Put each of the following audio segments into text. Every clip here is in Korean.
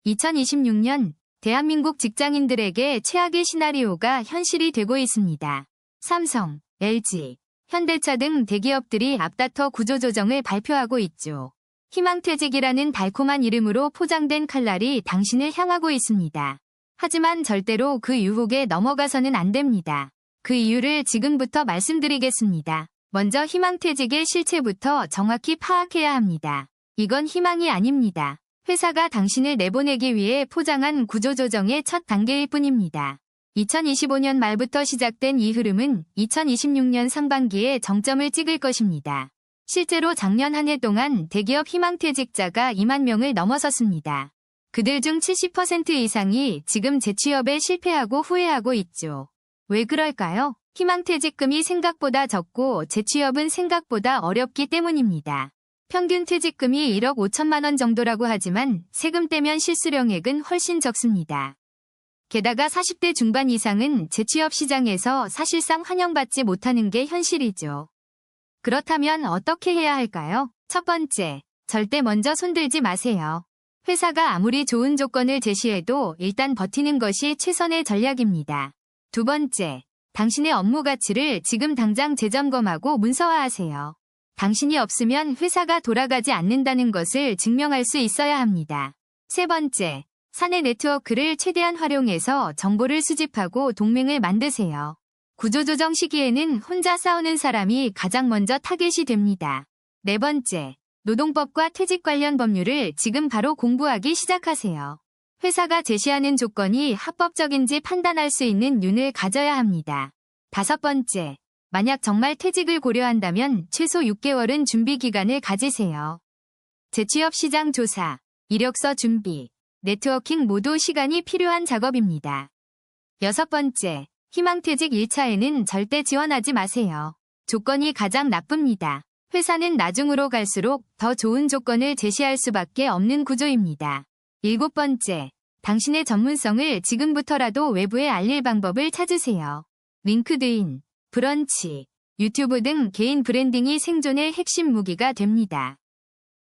2026년 대한민국 직장인들에게 최악의 시나리오가 현실이 되고 있습니다. 삼성, LG, 현대차 등 대기업들이 앞다퉈 구조조정을 발표하고 있죠. 희망퇴직이라는 달콤한 이름으로 포장된 칼날이 당신을 향하고 있습니다. 하지만 절대로 그 유혹에 넘어가서는 안 됩니다. 그 이유를 지금부터 말씀드리겠습니다. 먼저 희망퇴직의 실체부터 정확히 파악해야 합니다. 이건 희망이 아닙니다. 회사가 당신을 내보내기 위해 포장한 구조조정의 첫 단계일 뿐입니다. 2025년 말부터 시작된 이 흐름은 2026년 상반기에 정점을 찍을 것입니다. 실제로 작년 한 해 동안 대기업 희망퇴직자가 2만 명을 넘어섰습니다. 그들 중 70% 이상이 지금 재취업에 실패하고 후회하고 있죠. 왜 그럴까요? 희망퇴직금이 생각보다 적고 재취업은 생각보다 어렵기 때문입니다. 평균 퇴직금이 1억 5천만 원 정도라고 하지만 세금 떼면 실수령액은 훨씬 적습니다. 게다가 40대 중반 이상은 재취업 시장에서 사실상 환영받지 못하는 게 현실이죠. 그렇다면 어떻게 해야 할까요? 첫 번째, 절대 먼저 손들지 마세요. 회사가 아무리 좋은 조건을 제시해도 일단 버티는 것이 최선의 전략입니다. 두 번째, 당신의 업무 가치를 지금 당장 재점검하고 문서화하세요. 당신이 없으면 회사가 돌아가지 않는다는 것을 증명할 수 있어야 합니다. 세 번째, 사내 네트워크를 최대한 활용해서 정보를 수집하고 동맹을 만드세요. 구조조정 시기에는 혼자 싸우는 사람이 가장 먼저 타겟이 됩니다. 네 번째, 노동법과 퇴직 관련 법률을 지금 바로 공부하기 시작하세요. 회사가 제시하는 조건이 합법적인지 판단할 수 있는 눈을 가져야 합니다. 다섯 번째, 만약 정말 퇴직을 고려한다면 최소 6개월은 준비 기간을 가지세요. 재취업 시장 조사, 이력서 준비, 네트워킹 모두 시간이 필요한 작업입니다. 여섯 번째, 희망퇴직 1차에는 절대 지원하지 마세요. 조건이 가장 나쁩니다. 회사는 나중으로 갈수록 더 좋은 조건을 제시할 수밖에 없는 구조입니다. 일곱 번째, 당신의 전문성을 지금부터라도 외부에 알릴 방법을 찾으세요. 링크드인, 브런치, 유튜브 등 개인 브랜딩이 생존의 핵심 무기가 됩니다.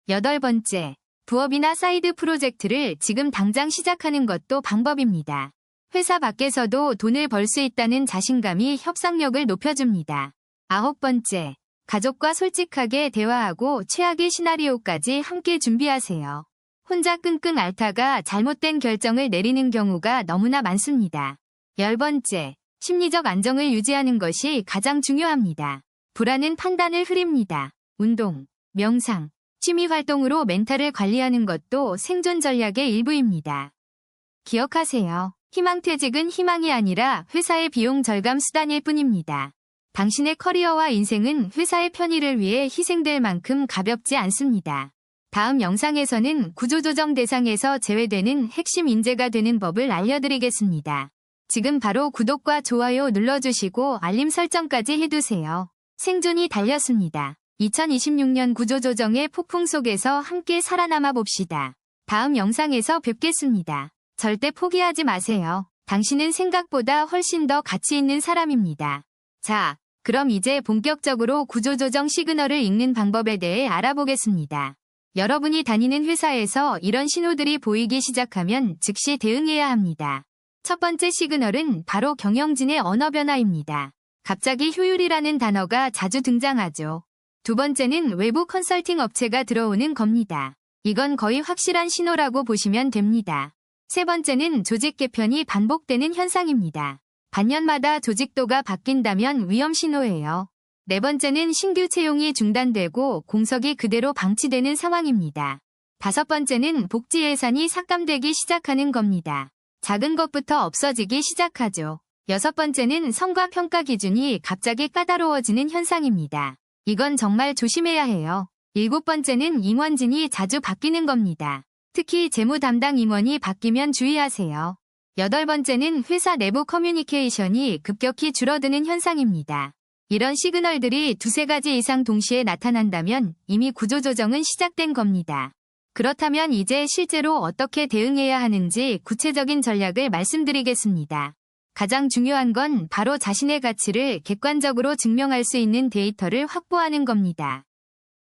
여덟 번째, 부업이나 사이드 프로젝트를 지금 당장 시작하는 것도 방법입니다. 회사 밖에서도 돈을 벌 수 있다는 자신감이 협상력을 높여줍니다. 아홉 번째, 가족과 솔직하게 대화하고 최악의 시나리오까지 함께 준비하세요. 혼자 끙끙 앓다가 잘못된 결정을 내리는 경우가 너무나 많습니다. 열 번째, 심리적 안정을 유지하는 것이 가장 중요합니다. 불안은 판단을 흐립니다. 운동, 명상, 취미 활동으로 멘탈을 관리하는 것도 생존 전략의 일부입니다. 기억하세요. 희망퇴직은 희망이 아니라 회사의 비용 절감 수단일 뿐입니다. 당신의 커리어와 인생은 회사의 편의를 위해 희생될 만큼 가볍지 않습니다. 다음 영상에서는 구조조정 대상에서 제외되는 핵심 인재가 되는 법을 알려드리겠습니다. 지금 바로 구독과 좋아요 눌러주시고 알림 설정까지 해두세요. 생존이 달렸습니다. 2026년 구조조정의 폭풍 속에서 함께 살아남아 봅시다. 다음 영상에서 뵙겠습니다. 절대 포기하지 마세요. 당신은 생각보다 훨씬 더 가치 있는 사람입니다. 자, 그럼 이제 본격적으로 구조조정 시그널을 읽는 방법에 대해 알아보겠습니다. 여러분이 다니는 회사에서 이런 신호들이 보이기 시작하면 즉시 대응해야 합니다. 첫 번째 시그널은 바로 경영진의 언어 변화입니다. 갑자기 효율이라는 단어가 자주 등장하죠. 두 번째는 외부 컨설팅 업체가 들어오는 겁니다. 이건 거의 확실한 신호라고 보시면 됩니다. 세 번째는 조직 개편이 반복되는 현상입니다. 반년마다 조직도가 바뀐다면 위험 신호예요. 네 번째는 신규 채용이 중단되고 공석이 그대로 방치되는 상황입니다. 다섯 번째는 복지 예산이 삭감되기 시작하는 겁니다. 작은 것부터 없어지기 시작하죠. 여섯 번째는 성과 평가 기준이 갑자기 까다로워지는 현상입니다. 이건 정말 조심해야 해요. 일곱 번째는 임원진이 자주 바뀌는 겁니다. 특히 재무 담당 임원이 바뀌면 주의하세요. 여덟 번째는 회사 내부 커뮤니케이션이 급격히 줄어드는 현상입니다. 이런 시그널들이 두세 가지 이상 동시에 나타난다면 이미 구조조정은 시작된 겁니다. 그렇다면 이제 실제로 어떻게 대응해야 하는지 구체적인 전략을 말씀드리겠습니다. 가장 중요한 건 바로 자신의 가치를 객관적으로 증명할 수 있는 데이터를 확보하는 겁니다.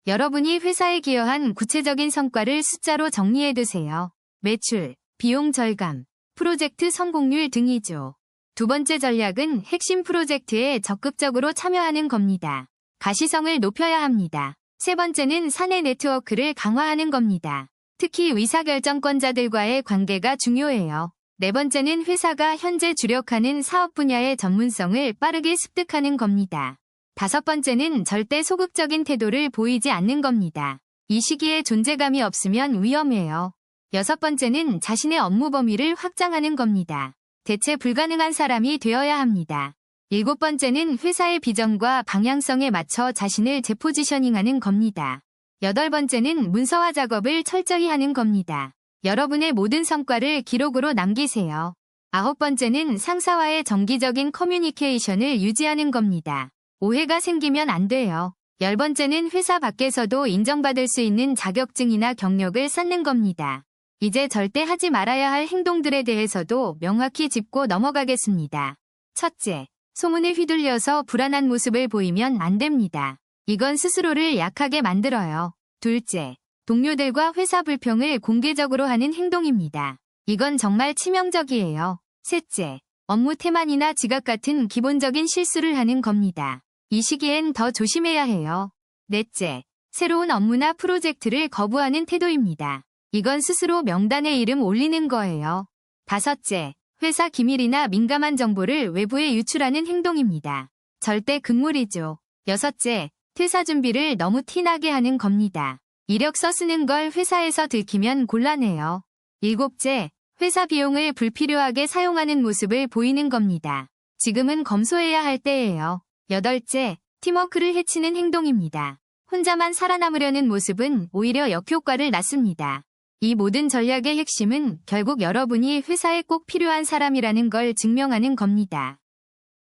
여러분이 회사에 기여한 구체적인 성과를 숫자로 정리해두세요. 매출, 비용 절감, 프로젝트 성공률 등이죠. 두 번째 전략은 핵심 프로젝트에 적극적으로 참여하는 겁니다. 가시성을 높여야 합니다. 세 번째는 사내 네트워크를 강화하는 겁니다. 특히 의사결정권자들과의 관계가 중요해요. 네 번째는 회사가 현재 주력하는 사업 분야의 전문성을 빠르게 습득하는 겁니다. 다섯 번째는 절대 소극적인 태도를 보이지 않는 겁니다. 이 시기에 존재감이 없으면 위험해요. 여섯 번째는 자신의 업무 범위를 확장하는 겁니다. 대체 불가능한 사람이 되어야 합니다. 일곱 번째는 회사의 비전과 방향성에 맞춰 자신을 재포지셔닝하는 겁니다. 여덟 번째는 문서화 작업을 철저히 하는 겁니다. 여러분의 모든 성과를 기록으로 남기세요. 아홉 번째는 상사와의 정기적인 커뮤니케이션을 유지하는 겁니다. 오해가 생기면 안 돼요. 열 번째는 회사 밖에서도 인정받을 수 있는 자격증이나 경력을 쌓는 겁니다. 이제 절대 하지 말아야 할 행동들에 대해서도 명확히 짚고 넘어가겠습니다. 첫째, 소문에 휘둘려서 불안한 모습을 보이면 안 됩니다. 이건 스스로를 약하게 만들어요. 둘째, 동료들과 회사 불평을 공개적으로 하는 행동입니다. 이건 정말 치명적이에요. 셋째, 업무 태만이나 지각 같은 기본적인 실수를 하는 겁니다. 이 시기엔 더 조심해야 해요. 넷째, 새로운 업무나 프로젝트를 거부하는 태도입니다. 이건 스스로 명단에 이름 올리는 거예요. 다섯째, 회사 기밀이나 민감한 정보를 외부에 유출하는 행동입니다. 절대 금물이죠. 여섯째, 퇴사 준비를 너무 티나게 하는 겁니다. 이력서 쓰는 걸 회사에서 들키면 곤란해요. 일곱째, 회사 비용을 불필요하게 사용하는 모습을 보이는 겁니다. 지금은 검소해야 할 때예요. 여덟째, 팀워크를 해치는 행동입니다. 혼자만 살아남으려는 모습은 오히려 역효과를 낳습니다. 이 모든 전략의 핵심은 결국 여러분이 회사에 꼭 필요한 사람이라는 걸 증명하는 겁니다.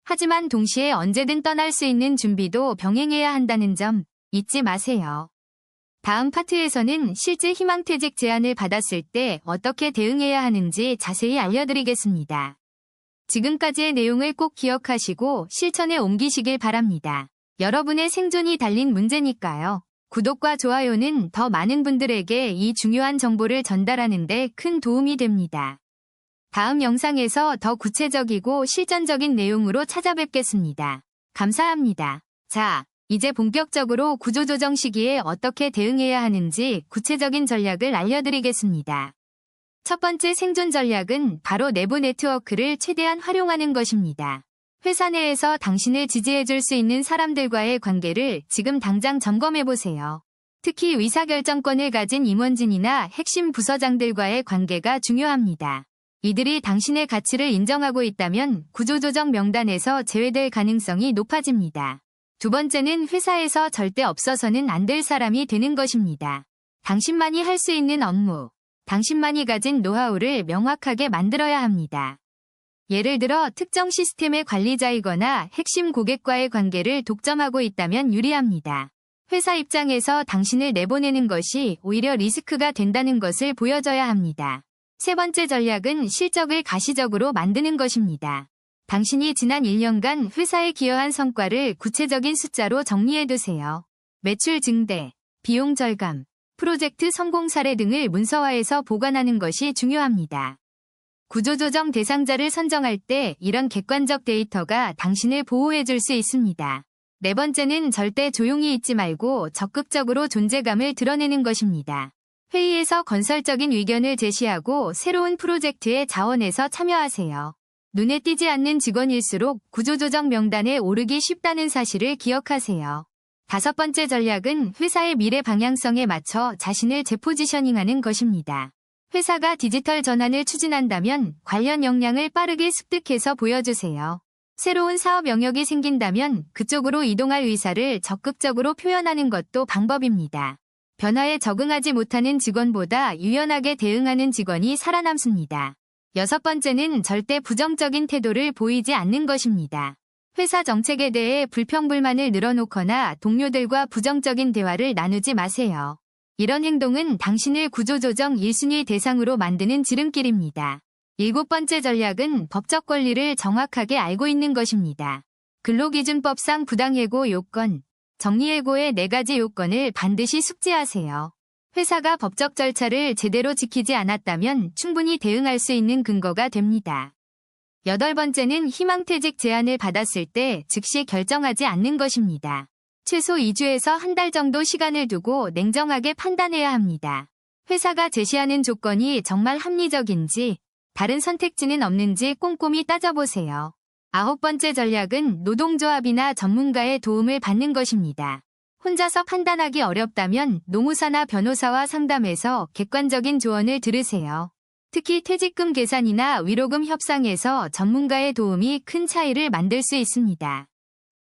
하지만 동시에 언제든 떠날 수 있는 준비도 병행해야 한다는 점 잊지 마세요. 다음 파트에서는 실제 희망퇴직 제안을 받았을 때 어떻게 대응해야 하는지 자세히 알려드리겠습니다. 지금까지의 내용을 꼭 기억하시고 실천에 옮기시길 바랍니다. 여러분의 생존이 달린 문제니까요. 구독과 좋아요는 더 많은 분들에게 이 중요한 정보를 전달하는 데 큰 도움이 됩니다. 다음 영상에서 더 구체적이고 실전적인 내용으로 찾아뵙겠습니다. 감사합니다. 자, 이제 본격적으로 구조조정 시기에 어떻게 대응해야 하는지 구체적인 전략을 알려드리겠습니다. 첫 번째 생존 전략은 바로 내부 네트워크를 최대한 활용하는 것입니다. 회사 내에서 당신을 지지해줄 수 있는 사람들과의 관계를 지금 당장 점검해보세요. 특히 의사결정권을 가진 임원진이나 핵심 부서장들과의 관계가 중요합니다. 이들이 당신의 가치를 인정하고 있다면 구조조정 명단에서 제외될 가능성이 높아집니다. 두 번째는 회사에서 절대 없어서는 안 될 사람이 되는 것입니다. 당신만이 할 수 있는 업무, 당신만이 가진 노하우를 명확하게 만들어야 합니다. 예를 들어 특정 시스템의 관리자이거나 핵심 고객과의 관계를 독점하고 있다면 유리합니다. 회사 입장에서 당신을 내보내는 것이 오히려 리스크가 된다는 것을 보여줘야 합니다. 세 번째 전략은 실적을 가시적으로 만드는 것입니다. 당신이 지난 1년간 회사에 기여한 성과를 구체적인 숫자로 정리해두세요. 매출 증대, 비용 절감, 프로젝트 성공 사례 등을 문서화해서 보관하는 것이 중요합니다. 구조조정 대상자를 선정할 때 이런 객관적 데이터가 당신을 보호해줄 수 있습니다. 네 번째는 절대 조용히 있지 말고 적극적으로 존재감을 드러내는 것입니다. 회의에서 건설적인 의견을 제시하고 새로운 프로젝트에 자원해서 참여하세요. 눈에 띄지 않는 직원일수록 구조조정 명단에 오르기 쉽다는 사실을 기억하세요. 다섯 번째 전략은 회사의 미래 방향성에 맞춰 자신을 재포지셔닝하는 것입니다. 회사가 디지털 전환을 추진한다면 관련 역량을 빠르게 습득해서 보여주세요. 새로운 사업 영역이 생긴다면 그쪽으로 이동할 의사를 적극적으로 표현하는 것도 방법입니다. 변화에 적응하지 못하는 직원보다 유연하게 대응하는 직원이 살아남습니다. 여섯 번째는 절대 부정적인 태도를 보이지 않는 것입니다. 회사 정책에 대해 불평불만을 늘어놓거나 동료들과 부정적인 대화를 나누지 마세요. 이런 행동은 당신을 구조조정 1순위 대상으로 만드는 지름길입니다. 일곱 번째 전략은 법적 권리를 정확하게 알고 있는 것입니다. 근로기준법상 부당해고 요건, 정리해고의 4가지 요건을 반드시 숙지하세요. 회사가 법적 절차를 제대로 지키지 않았다면 충분히 대응할 수 있는 근거가 됩니다. 8번째는 희망퇴직 제안을 받았을 때 즉시 결정하지 않는 것입니다. 최소 2주에서 한 달 정도 시간을 두고 냉정하게 판단해야 합니다. 회사가 제시하는 조건이 정말 합리적인지, 다른 선택지는 없는지 꼼꼼히 따져보세요. 9번째 전략은 노동조합이나 전문가의 도움을 받는 것입니다. 혼자서 판단하기 어렵다면 노무사나 변호사와 상담해서 객관적인 조언을 들으세요. 특히 퇴직금 계산이나 위로금 협상에서 전문가의 도움이 큰 차이를 만들 수 있습니다.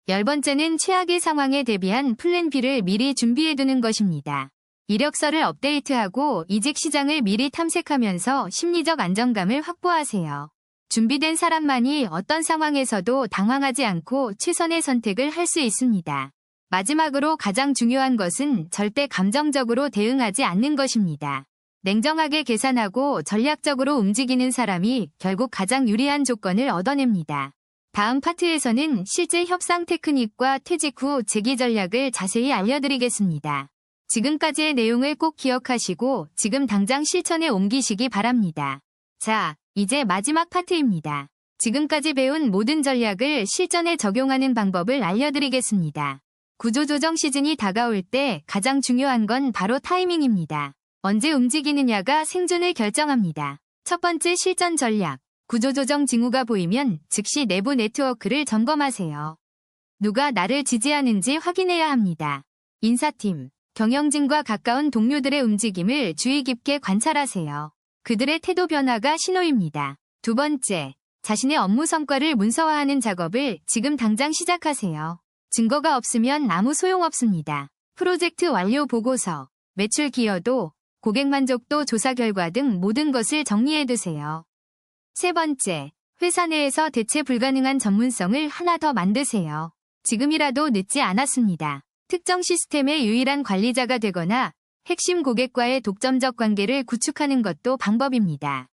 10번째는 최악의 상황에 대비한 플랜 B를 미리 준비해두는 것입니다. 이력서를 업데이트하고 이직 시장을 미리 탐색하면서 심리적 안정감을 확보하세요. 준비된 사람만이 어떤 상황에서도 당황하지 않고 최선의 선택을 할 수 있습니다. 마지막으로 가장 중요한 것은 절대 감정적으로 대응하지 않는 것입니다. 냉정하게 계산하고 전략적으로 움직이는 사람이 결국 가장 유리한 조건을 얻어냅니다. 다음 파트에서는 실제 협상 테크닉과 퇴직 후 재기 전략을 자세히 알려드리겠습니다. 지금까지의 내용을 꼭 기억하시고 지금 당장 실천에 옮기시기 바랍니다. 자, 이제 마지막 파트입니다. 지금까지 배운 모든 전략을 실전에 적용하는 방법을 알려드리겠습니다. 구조조정 시즌이 다가올 때 가장 중요한 건 바로 타이밍입니다. 언제 움직이느냐가 생존을 결정합니다. 첫 번째 실전 전략. 구조조정 징후가 보이면 즉시 내부 네트워크를 점검하세요. 누가 나를 지지하는지 확인해야 합니다. 인사팀, 경영진과 가까운 동료들의 움직임을 주의 깊게 관찰하세요. 그들의 태도 변화가 신호입니다. 두 번째, 자신의 업무 성과를 문서화하는 작업을 지금 당장 시작하세요. 증거가 없으면 아무 소용없습니다. 프로젝트 완료 보고서, 매출 기여도, 고객 만족도 조사 결과 등 모든 것을 정리해두세요. 세 번째, 회사 내에서 대체 불가능한 전문성을 하나 더 만드세요. 지금이라도 늦지 않았습니다. 특정 시스템의 유일한 관리자가 되거나 핵심 고객과의 독점적 관계를 구축하는 것도 방법입니다.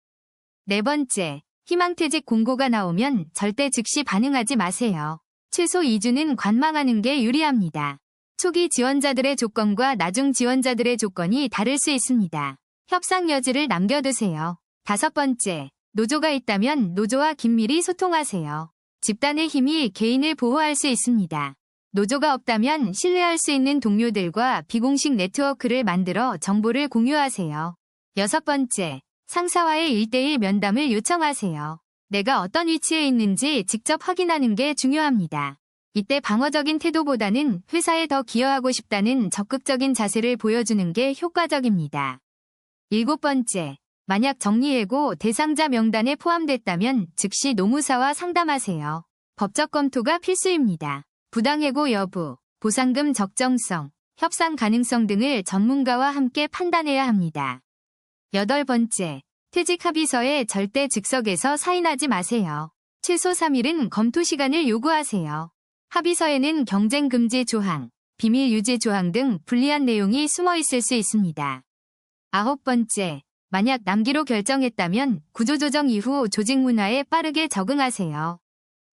네 번째, 희망퇴직 공고가 나오면 절대 즉시 반응하지 마세요. 최소 2주는 관망하는 게 유리합니다. 초기 지원자들의 조건과 나중 지원자들의 조건이 다를 수 있습니다. 협상 여지를 남겨두세요. 다섯 번째, 노조가 있다면 노조와 긴밀히 소통하세요. 집단의 힘이 개인을 보호할 수 있습니다. 노조가 없다면 신뢰할 수 있는 동료들과 비공식 네트워크를 만들어 정보를 공유하세요. 여섯 번째, 상사와의 1대1 면담을 요청하세요. 내가 어떤 위치에 있는지 직접 확인하는 게 중요합니다. 이때 방어적인 태도보다는 회사에 더 기여하고 싶다는 적극적인 자세를 보여주는 게 효과적입니다. 일곱 번째, 만약 정리해고 대상자 명단에 포함됐다면 즉시 노무사와 상담하세요. 법적 검토가 필수입니다. 부당해고 여부, 보상금 적정성, 협상 가능성 등을 전문가와 함께 판단해야 합니다. 여덟 번째, 퇴직 합의서에 절대 즉석에서 사인하지 마세요. 최소 3일은 검토 시간을 요구하세요. 합의서에는 경쟁 금지 조항, 비밀 유지 조항 등 불리한 내용이 숨어 있을 수 있습니다. 아홉 번째, 만약 남기로 결정했다면 구조조정 이후 조직 문화에 빠르게 적응하세요.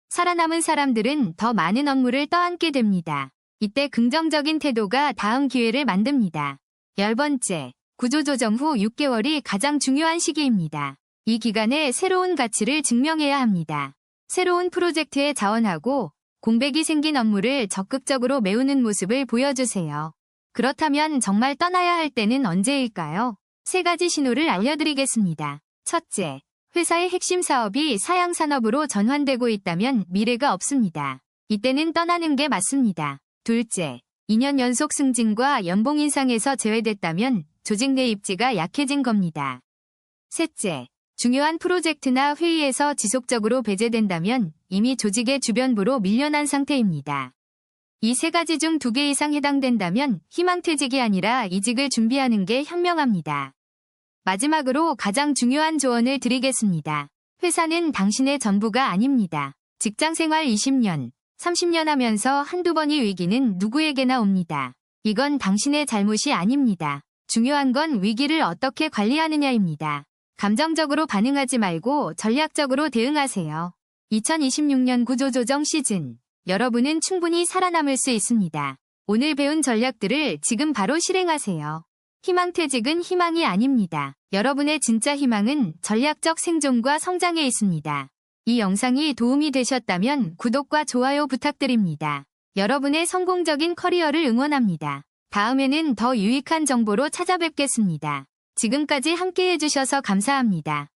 살아남은 사람들은 더 많은 업무를 떠안게 됩니다. 이때 긍정적인 태도가 다음 기회를 만듭니다. 10번째, 구조조정 후 6개월이 가장 중요한 시기입니다. 이 기간에 새로운 가치를 증명해야 합니다. 새로운 프로젝트에 자원하고 공백이 생긴 업무를 적극적으로 메우는 모습을 보여주세요. 그렇다면 정말 떠나야 할 때는 언제일까요? 3가지 신호를 알려드리겠습니다. 첫째, 회사의 핵심 사업이 사양산업으로 전환되고 있다면 미래가 없습니다. 이때는 떠나는 게 맞습니다. 둘째, 2년 연속 승진과 연봉 인상에서 제외됐다면 조직 내 입지가 약해진 겁니다. 셋째, 중요한 프로젝트나 회의에서 지속적으로 배제된다면 이미 조직의 주변부로 밀려난 상태입니다. 이 3가지 중 2개 이상 해당된다면 희망퇴직이 아니라 이직을 준비하는 게 현명합니다. 마지막으로 가장 중요한 조언을 드리겠습니다. 회사는 당신의 전부가 아닙니다. 직장생활 20년, 30년 하면서 한두 번의 위기는 누구에게나 옵니다. 이건 당신의 잘못이 아닙니다. 중요한 건 위기를 어떻게 관리하느냐입니다. 감정적으로 반응하지 말고 전략적으로 대응하세요. 2026년 구조조정 시즌, 여러분은 충분히 살아남을 수 있습니다. 오늘 배운 전략들을 지금 바로 실행하세요. 희망퇴직은 희망이 아닙니다. 여러분의 진짜 희망은 전략적 생존과 성장에 있습니다. 이 영상이 도움이 되셨다면 구독과 좋아요 부탁드립니다. 여러분의 성공적인 커리어를 응원합니다. 다음에는 더 유익한 정보로 찾아뵙겠습니다. 지금까지 함께 해주셔서 감사합니다.